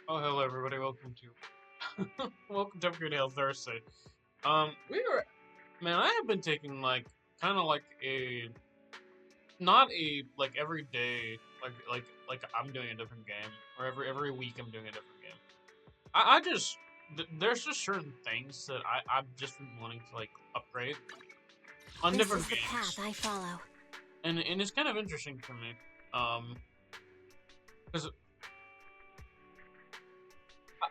Oh, hello everybody. Welcome to welcome to Upgrade Hail Thursday. We were man, I have been taking like kind of like a not a like every day like I'm doing a different game or every week I'm doing a different game. I just there's just certain things that I've just been wanting to like upgrade on This different is the path games, I follow. and it's kind of interesting for me. Um, because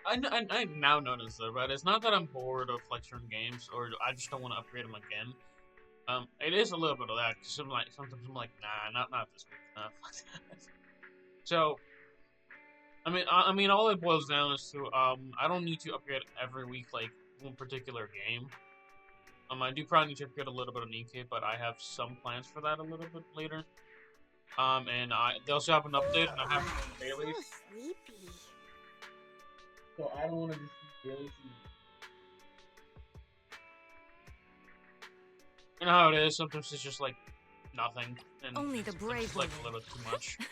I now notice though, right? It's not that I'm bored of like certain games or I just don't want to upgrade them again. It is a little bit of that because sometimes I'm like, nah, not this week, nah, fuck that. So I mean, all it boils down is to I don't need to upgrade every week like one particular game. I do probably need to upgrade a little bit of Nikkei, but I have some plans for that a little bit later. And they also have an update, and I have So dailies, sleepy. so I don't want to just do dailies. You know how it is. Sometimes it's just like nothing, and Only the sometimes brave it's will like a little too much. live.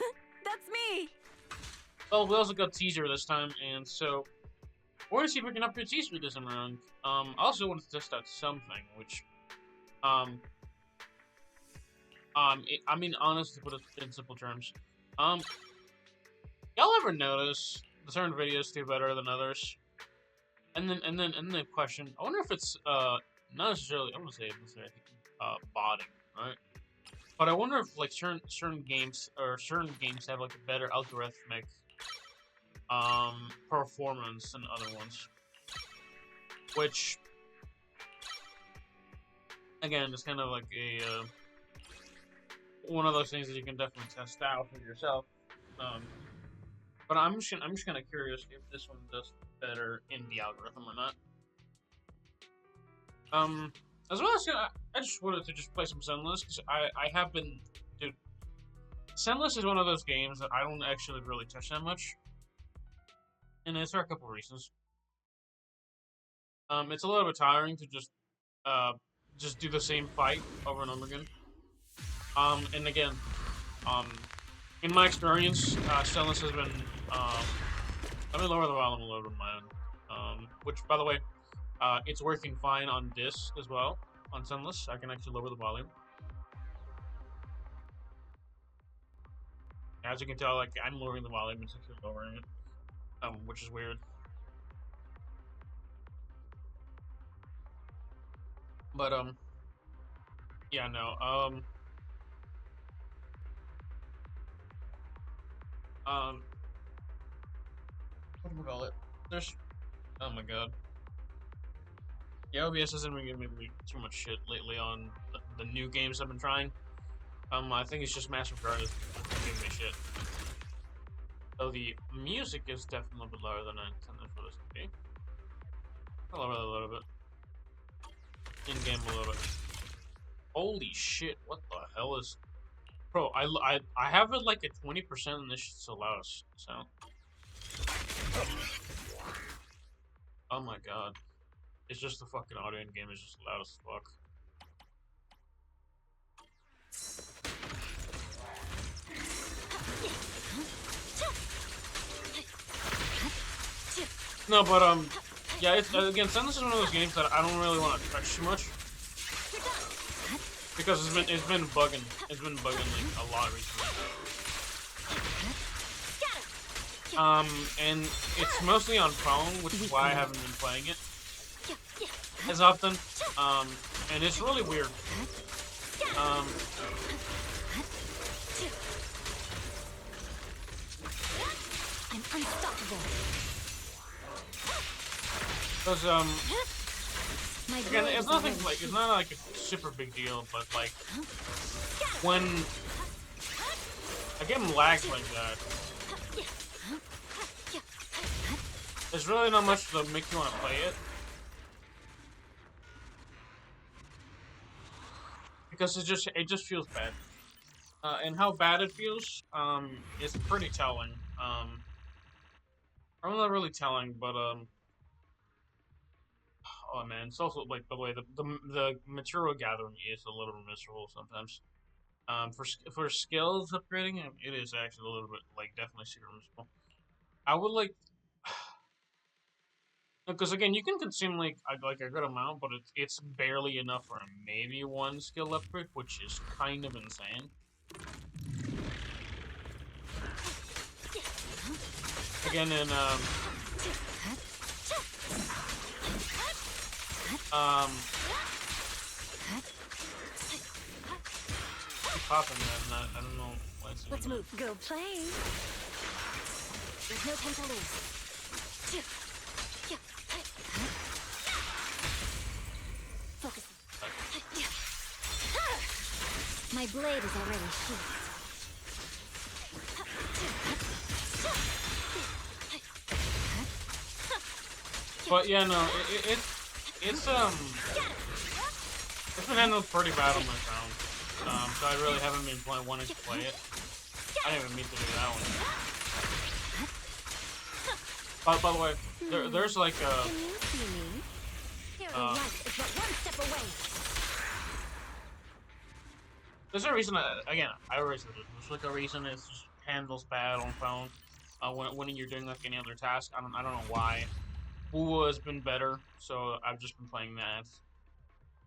That's me. Well, we also got teaser this time, and so we're gonna see if we can upgrade teaser this time around. I also want to test out something, which, um, I mean, honestly, put it in simple terms, um, y'all ever notice that certain videos do better than others? And then question. I wonder if it's not necessarily. I'm gonna say necessarily, botting, right? But I wonder if like certain games have like a better algorithmic performance than other ones, which again is kind of like a one of those things that you can definitely test out for yourself. Um, but I'm just kind of curious if this one does better in the algorithm or not. Um, as well as I just wanted to just play some Zenless because I have been, dude. Zenless is one of those games that I don't actually really touch that much, and it's for a couple reasons. It's a little bit tiring to uh just do the same fight over and over again. And again, um, in my experience, Zenless has been let me lower the volume a little bit, man. Which, by the way, it's working fine on this as well on Zenless. I can actually lower the volume. As you can tell, like I'm lowering the volume, it's actually lowering it, which is weird. But yeah, no, um, what do we call it? There's, oh my god, yeah, OBS hasn't been giving me too much shit lately on the new games I've been trying. I think it's just Massive Guard is giving me shit. So the music is definitely a bit lower than I intended for this to be. I'll lower it a little bit. In game a little bit. Holy shit! What the hell is? Bro, I have it like at 20% and this shit's so loud. So. Oh my god. It's just the fucking audio in game is just loud as fuck. No, but yeah, it's again, Zenless is one of those games that I don't really want to touch too much because it's been bugging. It's been bugging like a lot recently. And it's mostly on phone, which is why I haven't been playing it as often. And it's really weird. Um, I'm unstoppable. because My again, blade it's is nothing already like it's not like a super big deal, but like when a game lags like that, there's really not much to make you want to play it because it just feels bad. And how bad it feels is pretty telling. I'm not really telling, but oh man, it's also like the way the material gathering is a little miserable sometimes. For skills upgrading, it is actually a little bit like definitely super miserable. I would like. Because again, you can consume like a good amount, but it's barely enough for maybe one skill upgrade, which is kind of insane. Again, in keep popping that. I don't know why it's doing Let's that. move. Go play. There's no time to lose. Focus. My blade is already sheathed. But yeah, no, it's been handled pretty bad on my phone. So I really haven't been wanting to play it. I didn't even mean to do that one. By the way, there's like Can you see me? Your light is but one step away. there's a reason. Again, I always said it. There's like a reason it just handles bad on phone. When you're doing like any other task, I don't know why. Boo has been better, so I've just been playing that.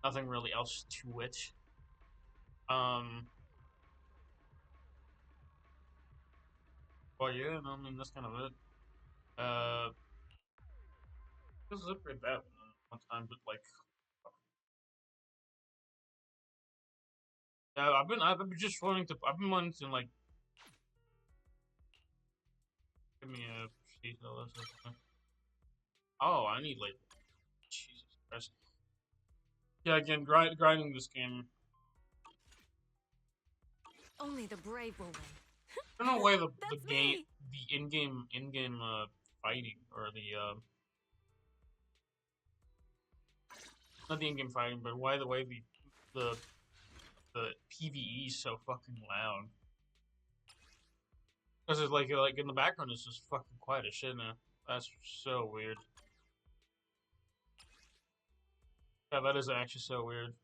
Nothing really else to it. Well, yeah, no, I mean that's kind of it. This is a pretty bad one time, but like, yeah, I've been just I've been wanting to like give me a detail or something. Oh, I need like, Jesus Christ. Yeah, again, grinding this game. Only the brave will win. I don't know why the That's game, me. the in-game fighting or the not the in-game fighting, but why the way the the PVE is so fucking loud. Because it's like in the background, it's just fucking quiet as shit now. That's so weird. Yeah, that is actually so weird.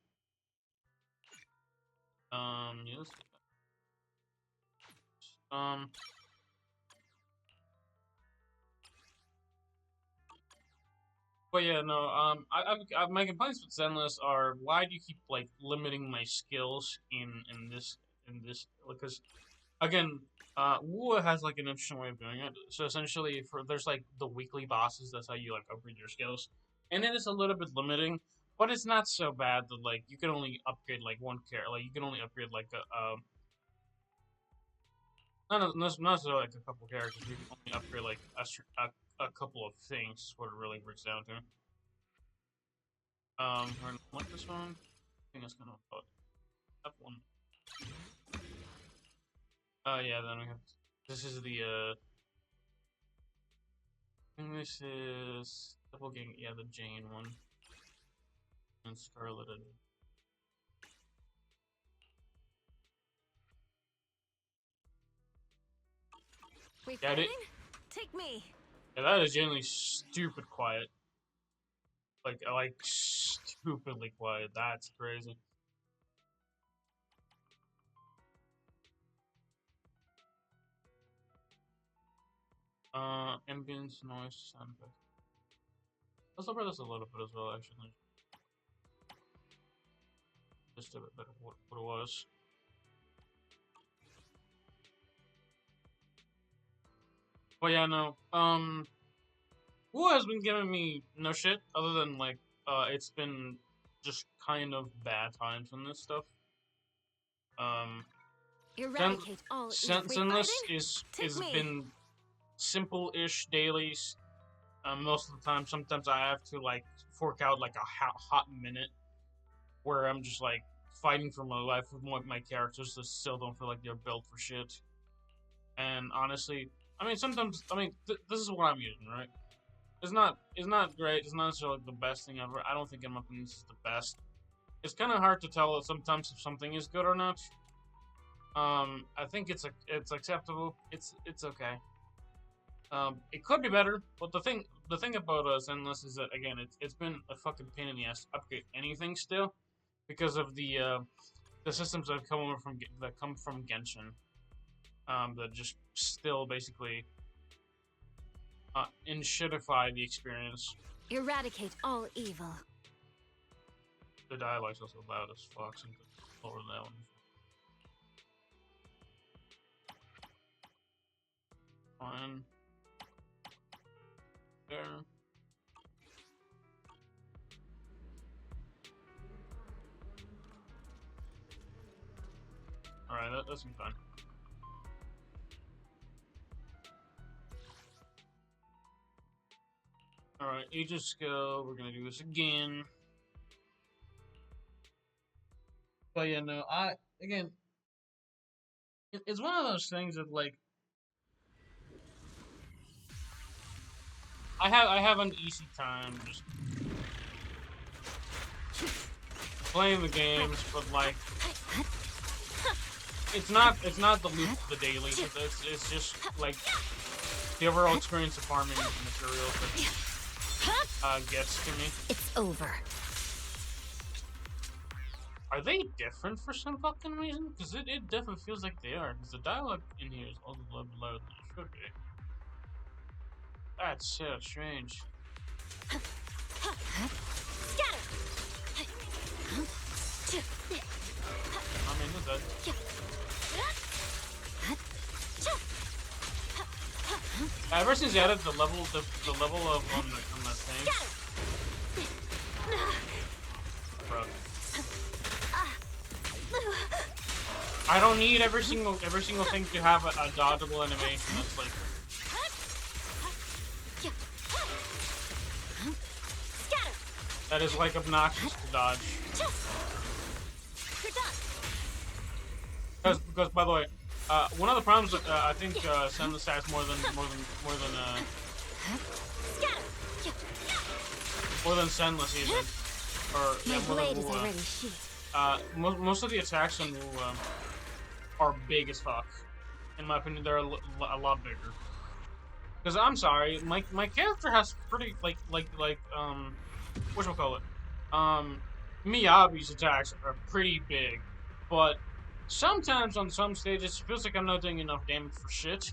Yes. Um. But yeah, no. My complaints with Zenless are why do you keep like limiting my skills in this because again, Wu has like an interesting way of doing it. So essentially, for there's like the weekly bosses. That's how you like upgrade your skills, and it is a little bit limiting, but it's not so bad that like you can only upgrade like one character. Like you can only upgrade like not necessarily like a couple characters. You can only upgrade like a couple of things. Is what it really breaks down to. We're gonna like this one. I think that's gonna that one. Yeah. Then we have this is the I think this is double gang. Yeah, the Jane one and Scarlet. We Yeah, fighting? Take me. yeah, that is genuinely stupid quiet. Like stupidly quiet. That's crazy. Ambience, noise, sound effect. Let's lower this a little bit as well, actually. Just a bit better what it was. But yeah, no. Who has been giving me no shit other than like it's been just kind of bad times on this stuff. Um Eradicate all evil. We Zenless fighting? is Me. been simple-ish dailies. Most of the time, sometimes I have to like fork out like a hot minute where I'm just like fighting for my life with my characters that still don't feel like they're built for shit. And honestly, I mean, sometimes this is what I'm using, right? It's not great. It's not necessarily the best thing ever. I don't think in my opinion this is the best. It's kind of hard to tell sometimes if something is good or not. I think it's acceptable. It's okay. It could be better, but the thing about Zenless is that again, it's been a fucking pain in the ass to upgrade anything still, because of the systems that come from Genshin, that just still basically inshitify the experience. Eradicate all evil. The dialogue's also loud as fuck, so I'm lower that one. Fine. There. Alright, that's fine. Alright, Aegis skill, we're gonna do this again. But yeah, no, again, it's one of those things that, like, I have an easy time just playing the games, but like it's not the loop of the daily. It's just like the overall experience of farming materials that gets to me. It's over. Are they different for some fucking reason? Because it definitely feels like they are. Because the dialogue in here is all the louder than it should be. That's so strange. I mean, look at that. Ever since they added the level of on the thing, bro. I don't need every single thing to have a dodgeable animation. That's like. That is like obnoxious to dodge. Because by the way, one of the problems with I think Zenless has more than Zenless even, or yeah, more than most of the attacks on Wu are big as fuck. In my opinion, they're a lot bigger. Because I'm sorry, my character has pretty whatchamacallit? Miyabi's attacks are pretty big, but sometimes on some stages it feels like I'm not doing enough damage for shit.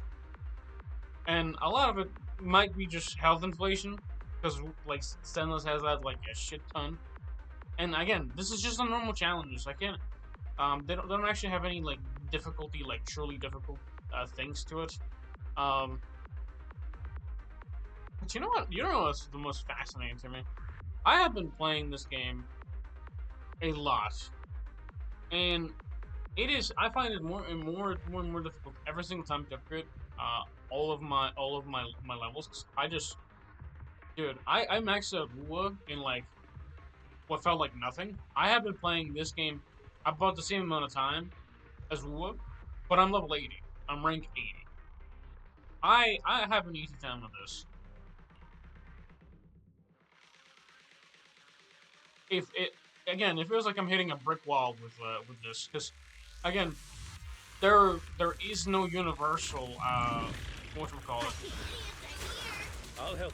And a lot of it might be just health inflation, because like Zenless has that like a shit ton. And again, this is just a normal challenges. I can't they don't actually have any like difficulty, like truly difficult things to it. But you know what? You know what's the most fascinating to me? I have been playing this game a lot, and it is. I find it more and more difficult every single time to upgrade all of my levels. 'Cause I just, dude, I maxed out Lua in like what felt like nothing. I have been playing this game about the same amount of time as Lua, but I'm level 80. I'm rank 80. I have an easy time with this. If it again, it feels like I'm hitting a brick wall with this, because again, there is no universal whatchamacallit. I'll help.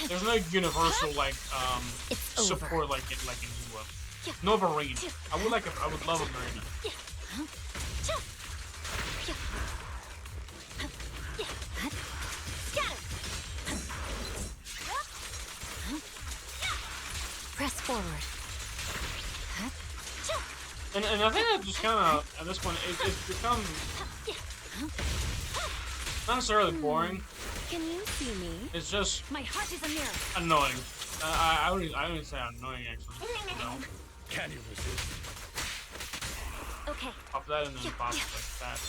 There's no universal like support like in Lua. No Arena. I would love Arena. Press forward. And I think that just kind of at this point it's become not necessarily boring. Can you see me? It's just My heart is a mirror. annoying. I don't even say annoying actually. No. Can you resist? Okay. Pop that and then pop like that.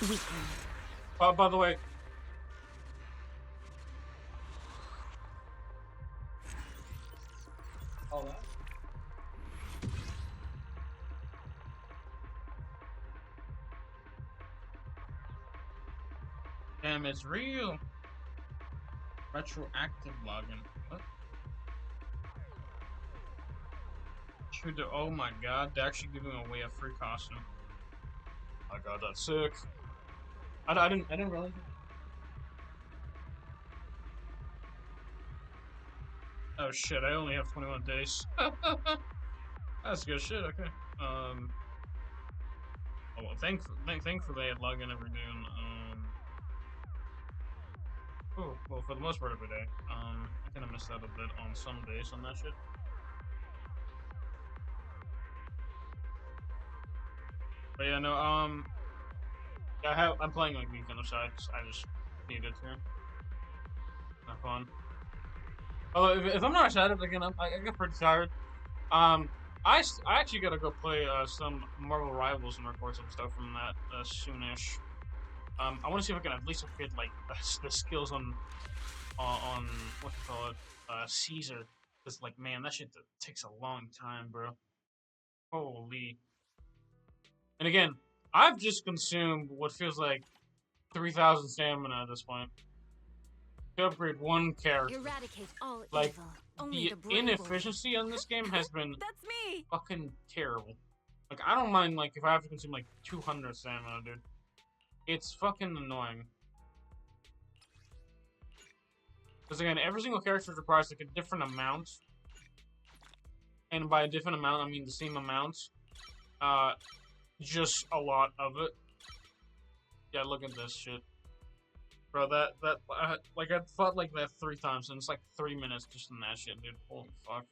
Weaken. By the way. All that. Damn, it's real. Retroactive login. What? Oh my god, they're actually giving away a free costume. Oh my god, that's sick. I didn't realize it. Oh shit, I only have 21 days. That's good shit, okay. Oh well, thankfully I had login every day on, Oh, well, for the most part every day. I kind of missed out a bit on some days on that shit. But yeah, no, yeah, I'm playing like weekend aside. I just needed to have fun. Although if I'm not excited again, I get pretty tired. Um, I actually gotta go play some Marvel Rivals and record some stuff from that soonish. I want to see if I can at least upgrade like the skills on what you call it, Caesar. Cause like man, that shit takes a long time, bro. Holy. And again, I've just consumed what feels like 3,000 stamina at this point to upgrade one character. Eradicate all Like, evil. Only the the brave will inefficiency on this game has been That's me. fucking terrible. Like, I don't mind, like, if I have to consume, like, 200 stamina, dude. It's fucking annoying. Because, again, every single character requires, like, a different amount. And by a different amount, I mean the same amount. Just a lot of it. Yeah, look at this shit. Bro, like, I fought like that 3 times, and it's like 3 minutes just in that shit, dude. Holy fuck.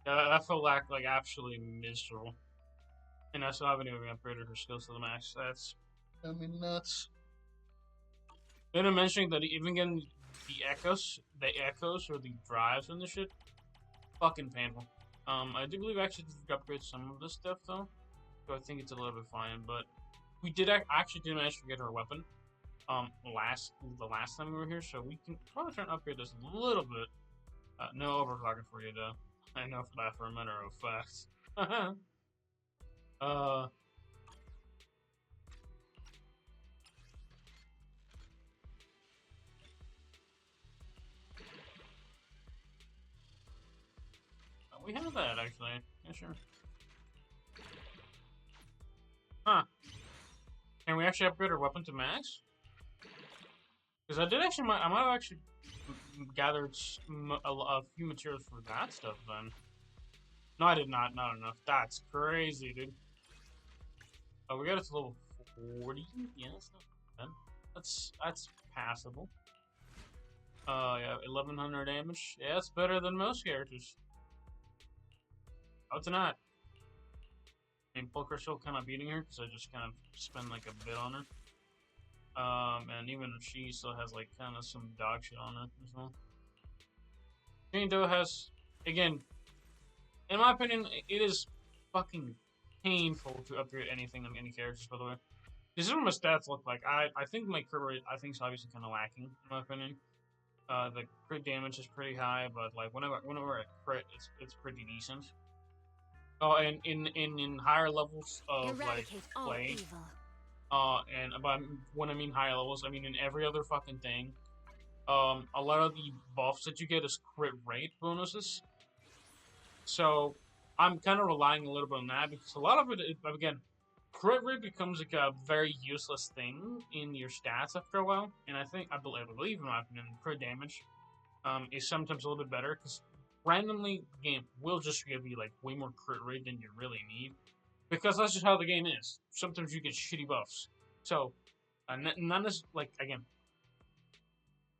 Yeah, that felt like absolutely miserable. And I still haven't even upgraded her skills to the max. That's, I mean, nuts. Then I'm mentioning that even getting the echoes or the drives and the shit, fucking painful. I do believe I actually did upgrade some of this stuff though, so I think it's a little bit fine. But we did actually did manage to get her weapon, the last time we were here, so we can probably try and upgrade this a little bit. No overclocking for you though. I know for that for a matter of fact. uh. We have that actually. Yeah, sure. Huh. Can we actually upgrade our weapon to max? Because I did actually, I might have actually gathered a few materials for that stuff then. No, I did not. Not enough. That's crazy, dude. Oh, we got it to level 40. Yeah, that's not bad. That's passable. Yeah, 1100 damage. Yeah, that's better than most characters. How it's not? I mean, Poker's still kind of beating her because I just kind of spend like a bit on her. And even she still has like kind of some dog shit on it as well. Jane Doe has, again, in my opinion, it is fucking painful to upgrade anything on any characters. By the way, this is what my stats look like. I think my crit rate I think is obviously kind of lacking in my opinion. The crit damage is pretty high, but like whenever I crit, it's pretty decent. Oh, and in higher levels of like Eradicate all play. evil. And about when I mean higher levels, I mean in every other fucking thing. A lot of the buffs that you get is crit rate bonuses. So I'm kind of relying a little bit on that because a lot of it, again, crit rate becomes like a very useless thing in your stats after a while. And I believe in my opinion, crit damage is sometimes a little bit better because randomly the game will just give you like way more crit rate than you really need. Because that's just how the game is. Sometimes you get shitty buffs. So, none is like again.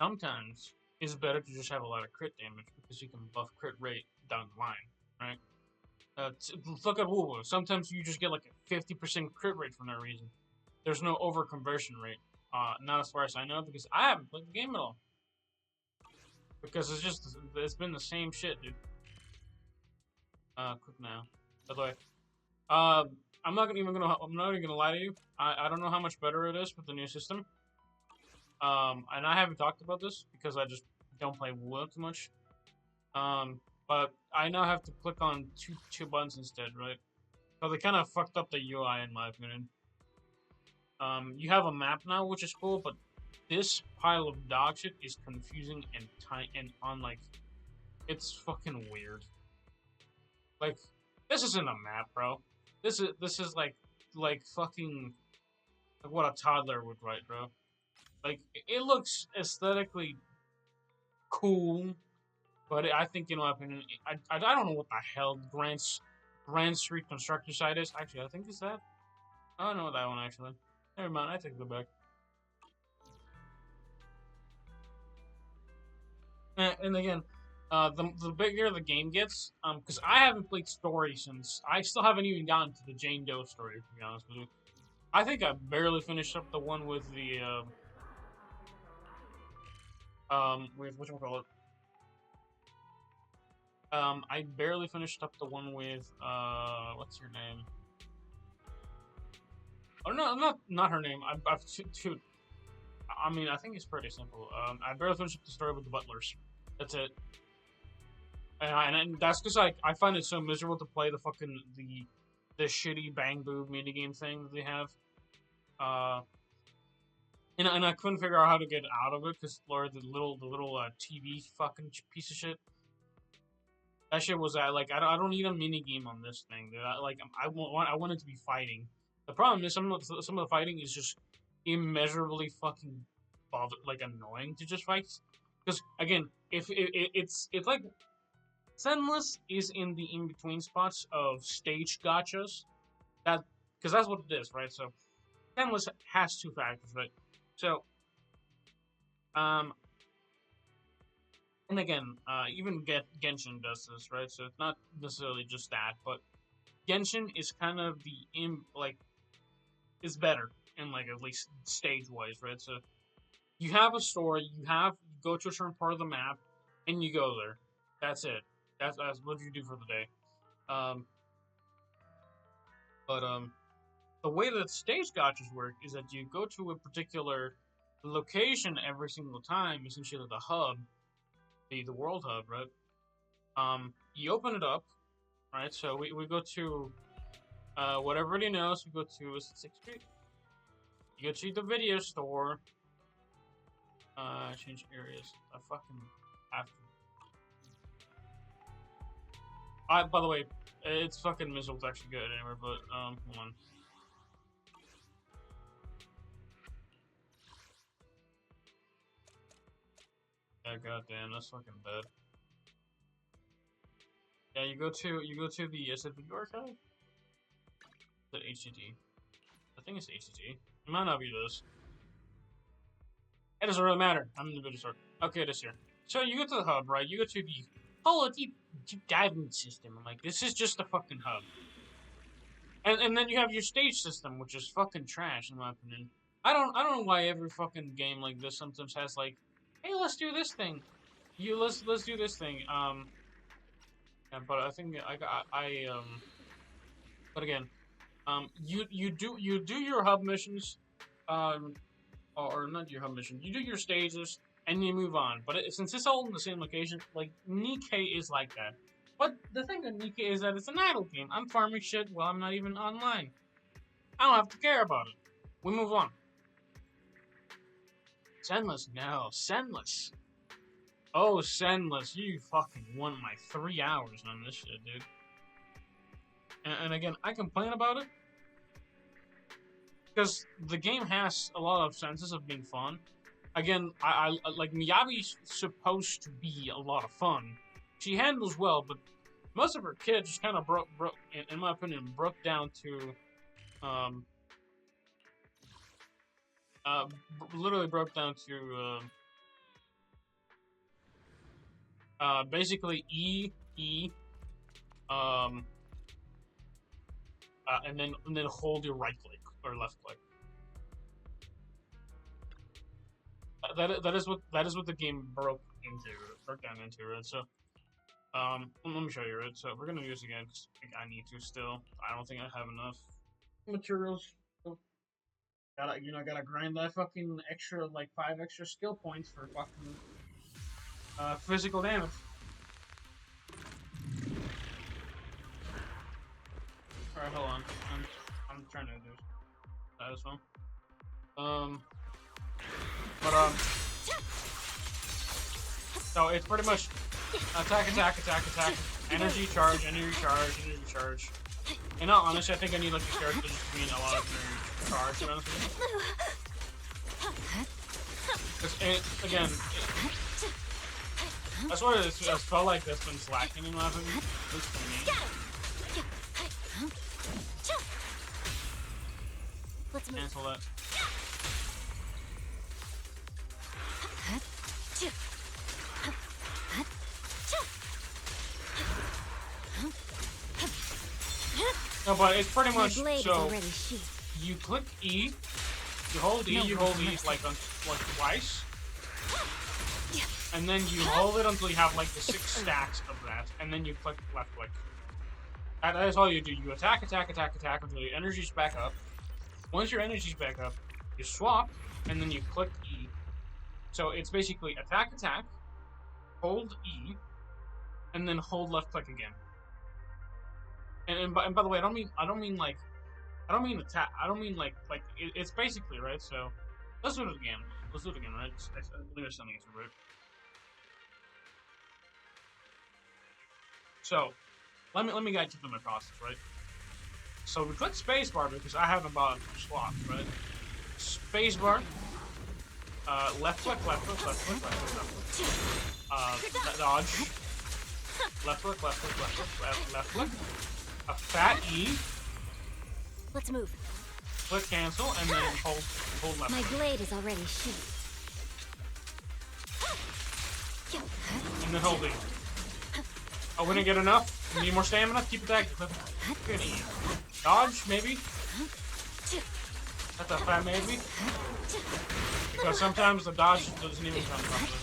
Sometimes it's better to just have a lot of crit damage because you can buff crit rate down the line, right? Look at Woo. Sometimes you just get like a 50% crit rate for no reason. There's no over conversion rate. Not as far as I know because I haven't played the game at all. Because it's been the same shit, dude. Quick now. By the way, I'm not even gonna lie to you. I don't know how much better it is with the new system. And I haven't talked about this because I just don't play WoW too much. But I now have to click on two buttons instead, right? So they kind of fucked up the UI in my opinion. You have a map now, which is cool, but this pile of dog shit is confusing and like, it's fucking weird. Like, this isn't a map, bro. This is like fucking like what a toddler would write, bro. Like it looks aesthetically cool, But I think, in my opinion, I don't know what the hell Grand Street Constructor site is. Actually, I think it's that. I don't know that one, actually. Never mind, I take it back. And again, the bigger the game gets, because I haven't played story since, I still haven't even gotten to the Jane Doe story, to be honest with you. I think I barely finished up the one with the, with, whatchamacallit? I barely finished up the one with, what's her name? Oh, no, not her name. I've two. I mean, I think it's pretty simple. I barely finished up the story with the butlers. That's it. And that's because I find it so miserable to play the fucking, the shitty Bang Boo minigame thing that they have. And I couldn't figure out how to get out of it, because, Lord, the little TV fucking piece of shit. That shit was like, I don't need a mini game on this thing, dude. I want it to be fighting. The problem is some of the fighting is just immeasurably fucking annoying to just fight. Because again, if it's like Zenless is in the in between spots of stage gachas, because that's what it is, right? So Zenless has two factors, right? So and again, even Genshin does this, right? So it's not necessarily just that, but Genshin is kind of is better in at least stage wise, right? So you have a story, you go to a certain part of the map, and you go there. That's it. That's what you do for the day. The way that stage gachas work is that you go to a particular location every single time, essentially the hub, the world hub, right? You open it up, right? So we go to what everybody knows. We go to 6th Street. You go to the video store. Change areas. I fucking have to. By the way, it's fucking miserable to actually get it anywhere, but hold on. Yeah, goddamn, that's fucking bad. Yeah, you go to the is it the archive? The HTT. I think it's HTT. It might not be this. It doesn't really matter. I'm in the video store. Okay, this here. So you go to the hub, right? You go to the deep diving system. I'm like, this is just a fucking hub. And then you have your stage system, which is fucking trash in my opinion. I don't know why every fucking game like this sometimes has like, hey, let's do this thing. Let's do this thing. Yeah, but I think but again, you do your hub missions, or not your hub mission. You do your stages and you move on. But since it's all in the same location, like Nikkei is like that. But the thing with Nikkei is that it's an idle game. I'm farming shit while I'm not even online. I don't have to care about it. We move on. Zenless, no, Zenless. Oh, Zenless, you fucking won my 3 hours on this shit, dude. And again, I complain about it because the game has a lot of senses of being fun. Again, I like Miyabi's supposed to be a lot of fun. She handles well, but most of her kids just kind of broke, in my opinion, broke down to, literally broke down to, basically and then hold your right click or left click. That is what the game broke down into, right? So, let me show you, right? So we're gonna do this again because I need to still. I don't think I have enough materials. So, gotta grind that fucking extra 5 extra skill points for fucking physical damage. Alright, hold on. I'm trying to do that as well. So it's pretty much attack, energy charge. And not honestly, I think I need like a character just being a lot of charge, to be honest with you. Again, That's what it felt like that's been slacking in my opinion. At least for me. Let's move. Cancel that. No, but it's pretty much My blade is so. already sheathed. You click E, you hold E, you hold E like twice, and then you hold it until you have like the 6 stacks of that, and then you click left click. That is all you do. You attack, attack, attack, attack until your energy's back up. Once your energy's back up, you swap, and then you click E. So it's basically attack, attack, hold E, and then hold left click again. And by the way, I don't mean attack. I don't mean like it's basically right. So let's do it again. Let's do it again, right? I believe there's something right. So let me guide you through my process, right? So we click spacebar because I haven't bought slots, right? Spacebar. Left click, left click, left click, left click, left click. Dodge. Left click, left click, left click, left click. A fat E. Let's move. Click cancel and then hold left. My blade is already sheathed. And then hold E. Oh, we didn't get enough? We need more stamina? Keep attacking. Good E. Dodge, maybe? That's a fat maybe? Because sometimes the dodge doesn't even come properly.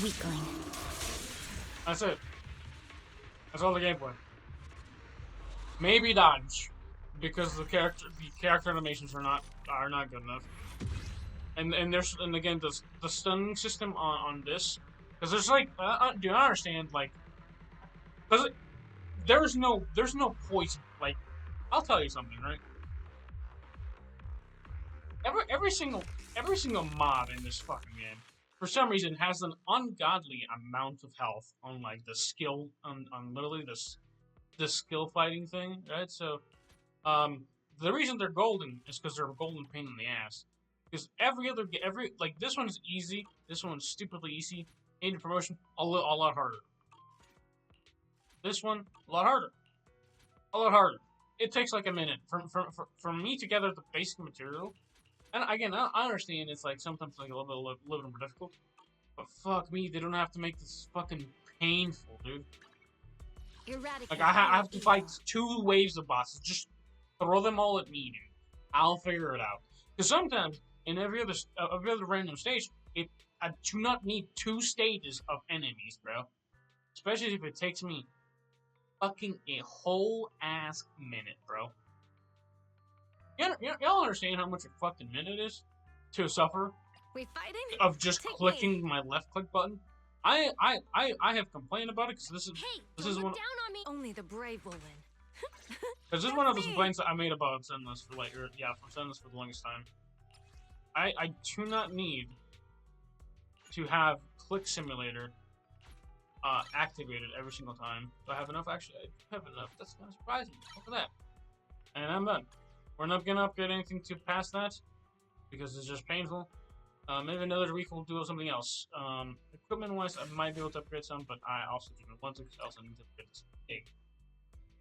Weakling. That's it. That's all the gameplay. Maybe dodge, because the character animations are not good enough. And again the stunning system on this, because there's like do you understand like, because there's no poison. Like, I'll tell you something, right? Every single mob in this fucking game, for some reason, has an ungodly amount of health on like the skill on literally the skill fighting thing, right? So, the reason they're golden is because they're a golden pain in the ass. Because every like this one's easy, this one's stupidly easy. Aided promotion a lot harder. This one a lot harder, It takes like a minute for me to gather the basic material. And again, I understand it's like sometimes like a little bit more difficult, but fuck me, they don't have to make this fucking painful, dude. Like I have to fight 2 waves of bosses. Just throw them all at me, dude. I'll figure it out. Because sometimes in every other random stage, I do not need 2 stages of enemies, bro. Especially if it takes me fucking a whole ass minute, bro. Y'all understand how much a fucking minute is to suffer We fighting? of just Take clicking me. my left click button? I have complained about it because this is one Down on me. Only the brave will win. because this is one of the complaints that I made about Zenless for Zenless for the longest time. I do not need to have Click Simulator activated every single time. Do I have enough? Actually, I have enough. That's kind of surprising. Look at that. And I'm done. We're not gonna upgrade anything to past that because it's just painful. Maybe another week we'll do something else. Equipment-wise, I might be able to upgrade some, but I also do not want to because I also need to upgrade this pig.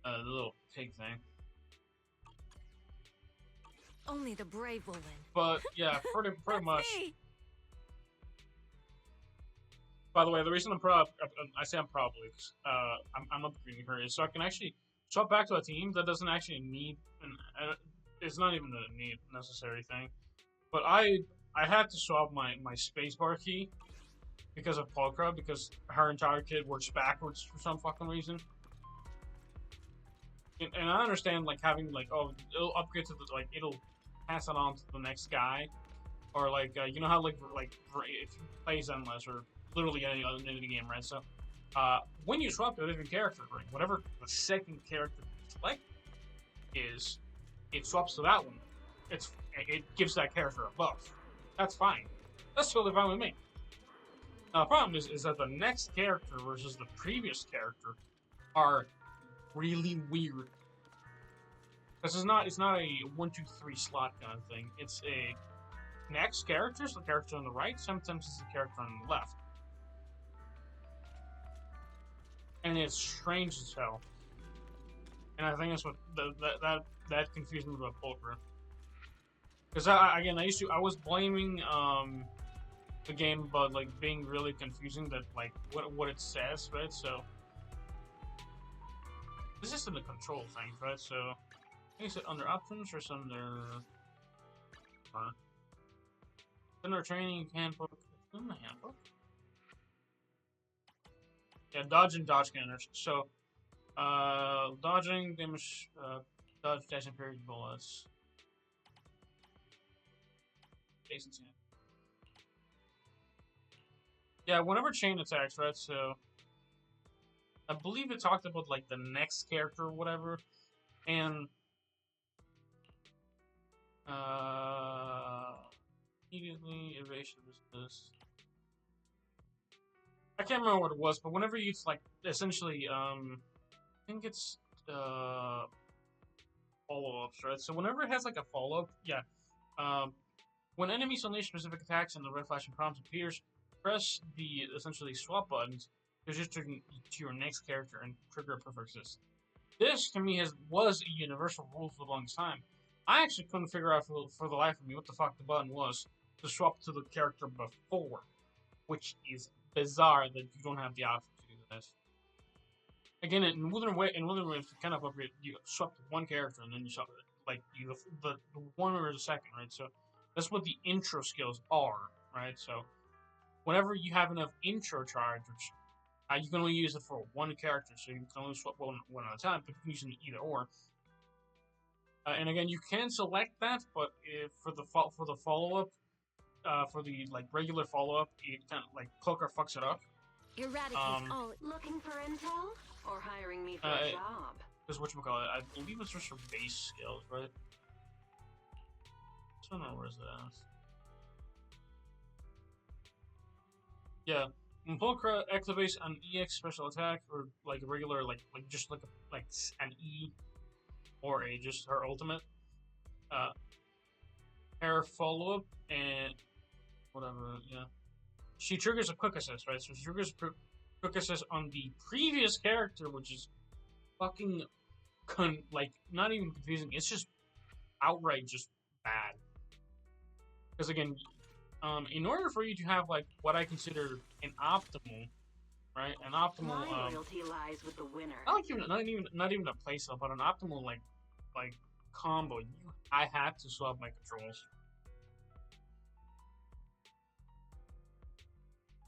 The little pig thing. Only the brave will win. But yeah, pretty much. Me. By the way, the reason I say I'm probably because I'm upgrading her is so I can actually swap back to a team that doesn't actually need it's not even a need necessary thing. But I had to swap my spacebar key because of Polka, because her entire kit works backwards for some fucking reason. And I understand like having like, oh, it'll upgrade to the like it'll pass it on to the next guy, or like you know how like if you play Zenless or literally any other game, right? So when you swap to a different character, right, whatever the second character you select is, it swaps to that one. It gives that character a buff. That's fine. That's totally fine with me. Now the problem is that the next character versus the previous character are really weird. Because it's not a 1, 2, 3 slot kind of thing. It's a next character is the character on the right, sometimes it's the character on the left. And it's strange as hell. And I think that's what that confused me about Pulchra. Because I was blaming the game about like being really confusing, that like what it says, right? So this is in the control things, right? So I think it's under options or it's under training handbook. It's in the handbook. Yeah, dodge and dodge counters. So dodging damage, dodge dash and parry bullets. Jason's hand. Yeah, whenever chain attacks, right? So I believe it talked about like the next character or whatever, and immediately evasion is this. I can't remember what it was, but whenever you like essentially I think it's follow-ups, right? So whenever it has like a follow-up, yeah. When enemies unleash specific attacks and the red flashing prompt appears, press the essentially swap buttons to just to your next character and trigger a perfect assist. This to me was a universal rule for the longest time. I actually couldn't figure out for the life of me what the fuck the button was to swap to the character before, which is bizarre that you don't have the option to do this. Again, in Wuthering Waves, you kind of upgrade, you swap to one character and then you swap it, like the one or the second, right? So that's what the intro skills are, right? So whenever you have enough intro charge, which you can only use it for one character, so you can only swap one at a time, but you can use it either or. And again, you can select that, but if for the follow up, for the like regular follow up, it kind of like Pulchra fucks it up. Eradicate all. Looking for intel or hiring me for a job? Because whatchamacallit, I believe it's just for base skills, right? I don't know where's that. Yeah, when Pulchra activates an EX special attack or like a regular like just like an E or a just her ultimate, her follow up and whatever, yeah. She triggers a quick assist, right? So she triggers quick assist on the previous character, which is fucking like not even confusing. It's just outright just bad. Because again, in order for you to have like what I consider an optimal, right? An optimal. My loyalty lies with the winner. Not even a place up, but an optimal like combo. I had to swap my controls.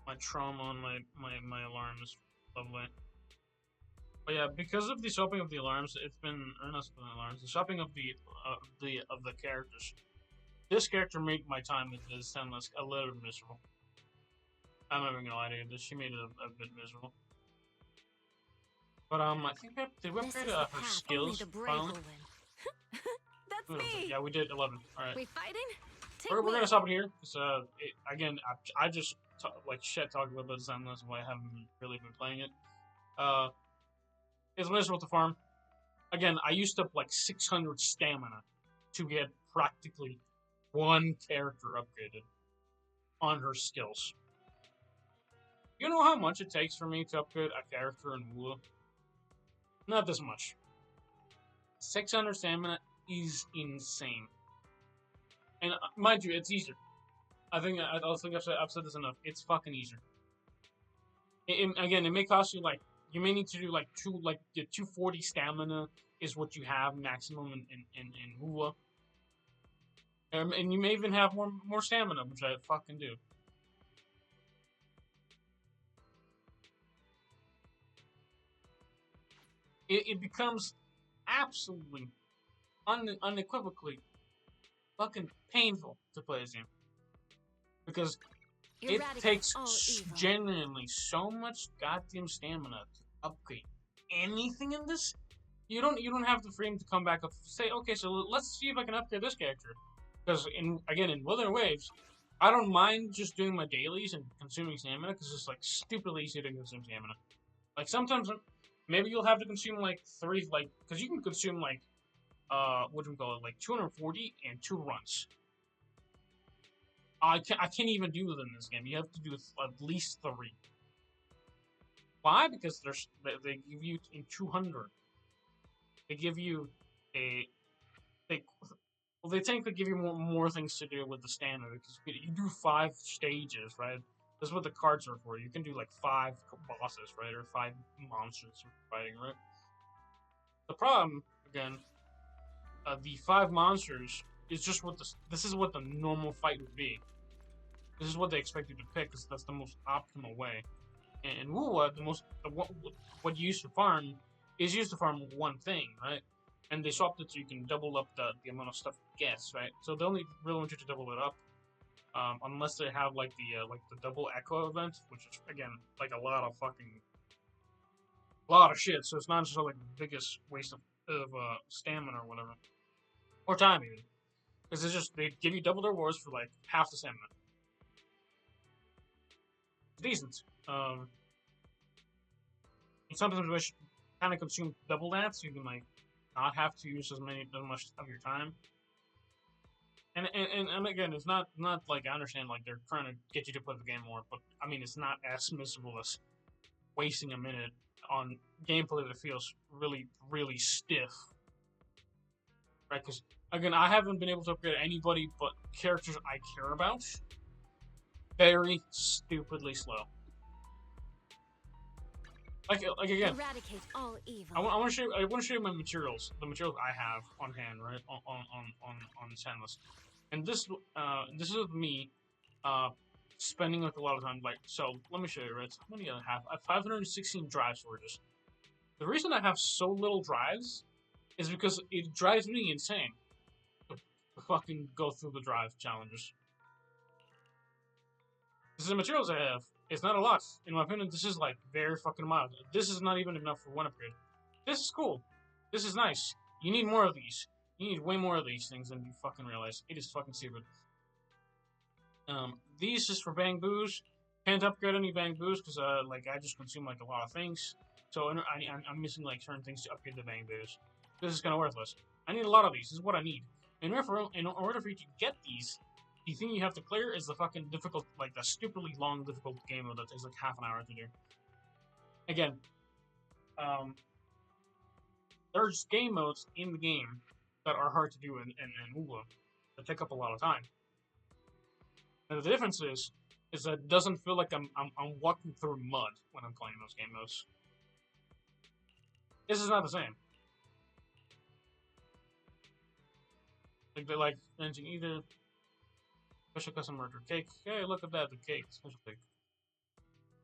My trauma on my alarm is lovely. But yeah, because of the swapping of the alarms, it's been or not the alarms, the swapping of the characters. This character made my time with the Zenless a little bit miserable. I'm not even gonna lie to you, she made it a bit miserable. But I think did we upgrade her skills finally? That's me. Yeah, we did 11. All right. We fighting? We're gonna stop it here because again I just talking about Zenless and why I haven't really been playing it. It's miserable to farm. Again, I used up like 600 stamina to get practically one character upgraded on her skills. You know how much it takes for me to upgrade a character in Wula? Not this much. 600 stamina is insane. And mind you, it's easier. I think I've said this enough. It's fucking easier. Again, it may cost you like you may need to do like 240 stamina is what you have maximum in Hula. And you may even have more stamina, which I fucking do. It becomes absolutely unequivocally fucking painful to play this game. Because it takes genuinely so much goddamn stamina to upgrade anything in this. You don't have the freedom to come back up say, okay, so let's see if I can upgrade this character. Because in Wuthering Waves, I don't mind just doing my dailies and consuming stamina because it's like stupidly easy to consume stamina. Like sometimes maybe you'll have to consume like 3 because you can consume like what do we call it, like 240 and 2 runs. I can't even do it in this game. You have to do at least 3. Why? Because they give you in 200. They give you a they technically give you more things to do with the standard because you do 5 stages, right? This is what the cards are for. You can do like 5 bosses, right, or 5 monsters you're fighting, right? The problem, again, the 5 monsters is just what this is what the normal fight would be. This is what they expect you to pick because that's the most optimal way. And in Wuwa, what you used to farm is used to farm one thing, right? And they swapped it so you can double up the amount of stuff you get, right? So they only really want you to double it up, unless they have like the double echo event, which is again like a lot of shit. So it's not just like the biggest waste of stamina or whatever, or time even, because it's just they give you double the rewards for like half the stamina. It's decent. And sometimes we should kind of consume double that, so you can like not have to use as much of your time. And again, it's not like I understand like they're trying to get you to play the game more, but I mean it's not as miserable as wasting a minute on gameplay that feels really stiff, right? Because again, I haven't been able to upgrade anybody but characters I care about. Very stupidly slow. Like again, Eradicate all evil. I want to show you my materials, the materials I have on hand, right, on Zenless, and this is me, spending like a lot of time. Like, so let me show you, right? How many do I have? I have 516 drive storages. The reason I have so little drives is because it drives me insane to fucking go through the drive challenges. This is the materials I have. It's not a lot. In my opinion, this is like very fucking mild. This is not even enough for one upgrade. This is cool. This is nice. You need more of these. You need way more of these things than you fucking realize. It is fucking stupid. These just for bang boos. Can't upgrade any bang boos because like I just consume like a lot of things. So I'm missing like certain things to upgrade the bang boos. This is kind of worthless. I need a lot of these. This is what I need. In order for you to get these, the thing you have to clear is the fucking difficult, like the stupidly long, difficult game mode that takes like half an hour to do. Again, there's game modes in the game that are hard to do in Ula that take up a lot of time. And the difference is that it doesn't feel like I'm walking through mud when I'm playing those game modes. This is not the same. Like they're like mentioning either special custom murder cake. Hey, look at that, the cake, special cake.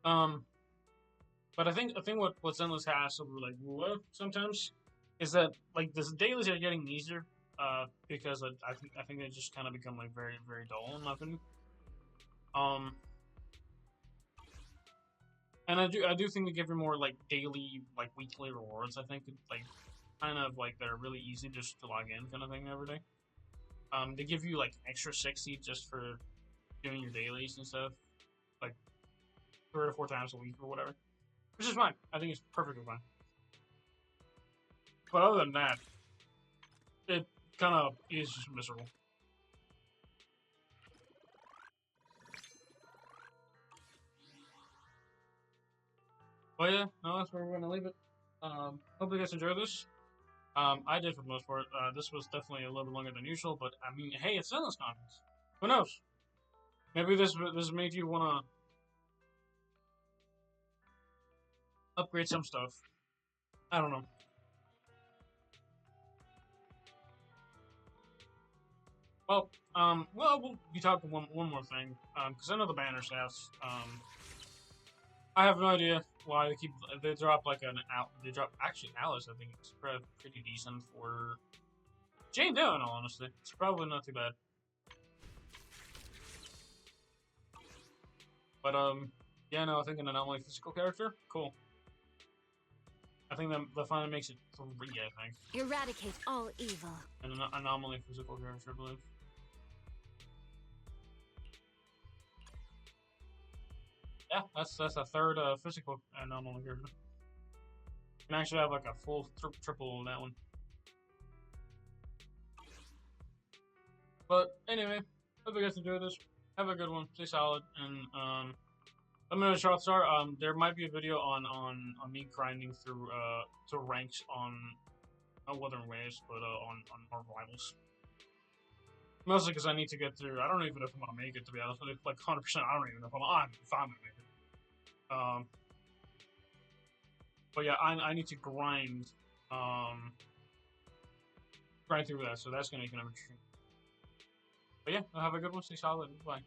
But I think what Zenless has over like Wua sometimes is that like the dailies are getting easier. Because I think they just kind of become like very dull in my opinion. And I do think they give you more like daily, like weekly rewards. I think like kind of like they're really easy just to log in kind of thing every day. They give you like extra 60 just for doing your dailies and stuff, like 3 or 4 times a week or whatever, which is fine. I think it's perfectly fine. But other than that, it kind of is just miserable. But yeah, no, that's where we're gonna leave it. Hope you guys enjoyed this. I did for the most part. This was definitely a little bit longer than usual, but I mean, hey, it's Zenless conference. Who knows? Maybe this made you wanna upgrade some stuff. I don't know. Well, we'll be talking one more thing, because I know the banner stats. I have no idea why they drop like actually Alice. I think it's pretty decent for Jane Doe. In all honesty, it's probably not too bad. But yeah, no, I think an anomaly physical character, cool. I think that finally makes it 3. I think Eradicate all evil. an anomaly physical character, I believe. Yeah, that's a 3rd physical anomaly character. You can actually have like a full triple on that one. But anyway, hope you guys enjoyed this. Have a good one. Stay solid, and let me know what your thoughts are. There might be a video on me grinding through to ranks on Wuthering Waves, but on Marvel Rivals. Mostly because I need to get through. I don't even know if I'm gonna make it, to be honest. Like 100%. I don't even know if I'm gonna make it. But yeah, I need to grind through that, so that's gonna make it interesting. But yeah, have a good one. Stay solid. Bye.